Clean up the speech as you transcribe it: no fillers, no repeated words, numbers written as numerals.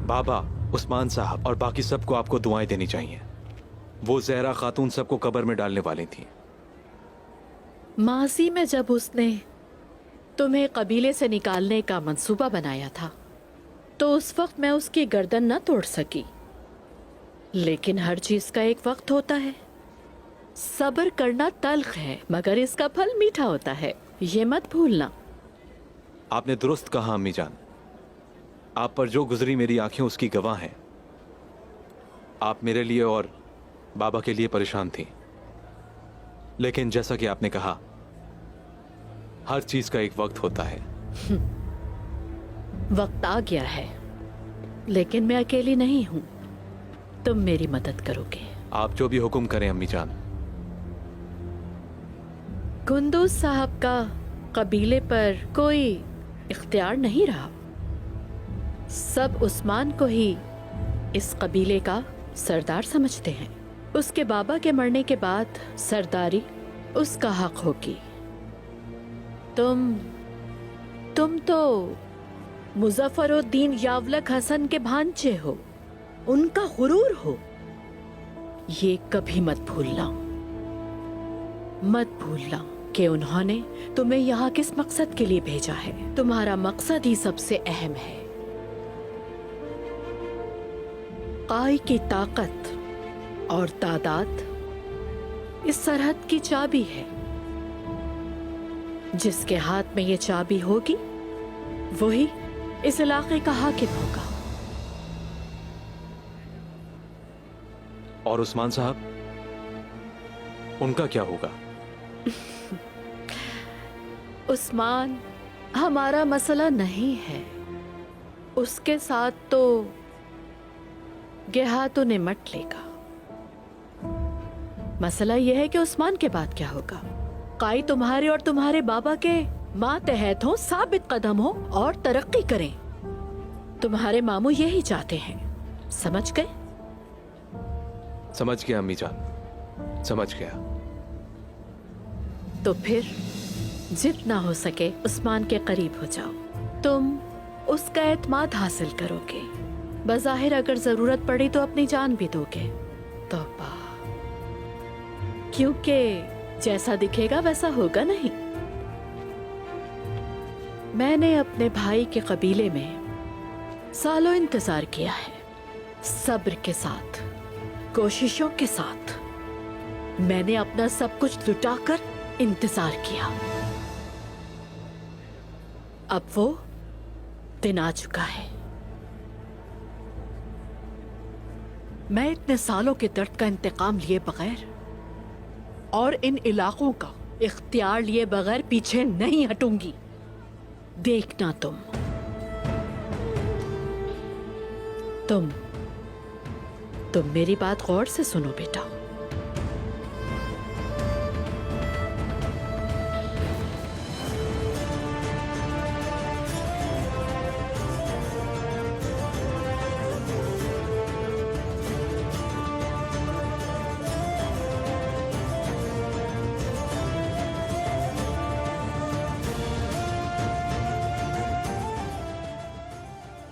बाबा, उस्मान साहब और बाकी सबको आपको दुआएं देनी चाहिए। वो जहरा खातून सबको कब्र में डालने वाली थी। माजी में जब उसने तुम्हें कबीले से निकालने का मंसूबा बनाया था तो उस वक्त मैं उसकी गर्दन न तोड़ सकी, लेकिन हर चीज का एक वक्त होता है। सब्र करना तल्ख है मगर इसका फल मीठा होता है, ये मत भूलना। आपने दुरुस्त कहा अम्मी जान। आप पर जो गुजरी मेरी आंखें उसकी गवाह हैं। आप मेरे लिए और बाबा के लिए परेशान थी, लेकिन जैसा कि आपने कहा हर चीज का एक वक्त होता है। वक्त आ गया है, लेकिन मैं अकेली नहीं हूं, तुम मेरी मदद करोगे। आप जो भी हुक्म करें अम्मी जान। कुंदूज साहब का कबीले पर कोई इख्तियार नहीं रहा, सब उस्मान को ही इस कबीले का सरदार समझते हैं। उसके बाबा के मरने के बाद सरदारी उसका हक होगी। तुम तो मुजफ्फरुद्दीन यावलक हसन के भांजे हो, उनका गुरूर हो। ये कभी मत भूलना कि उन्होंने तुम्हें यहाँ किस मकसद के लिए भेजा है। तुम्हारा मकसद ही सबसे अहम है। काई की ताकत और तादाद इस सरहद की चाबी है। जिसके हाथ में ये चाबी होगी वही इस इलाके का हाकिम होगा। और उस्मान साहब, उनका क्या होगा? उस्मान हमारा मसला नहीं है, उसके साथ तो गेहा तो निमट लेगा। मसला यह है कि उस्मान के बाद क्या होगा। काई तुम्हारे और तुम्हारे बाबा के मातहत हो, साबित कदम हो और तरक्की करें। तुम्हारे मामू यही चाहते हैं, समझ गए? समझ गया अम्मी जान, समझ गया। तो फिर जितना हो सके उस्मान के करीब हो जाओ। तुम उसका एतमाद हासिल करोगे। बज़ाहिर अगर जरूरत पड़ी तो अपनी जान भी दोगे। तौबा, क्योंकि जैसा दिखेगा वैसा होगा नहीं। मैंने अपने भाई के कबीले में सालों इंतजार किया है, सब्र के साथ, कोशिशों के साथ। मैंने अपना सब कुछ लुटाकर इंतजार किया। अब वो दिन आ चुका है। मैं इतने सालों के दर्द का इंतकाम लिए बगैर और इन इलाकों का इख्तियार लिए बगैर पीछे नहीं हटूंगी। देखना तुम मेरी बात गौर से सुनो बेटा।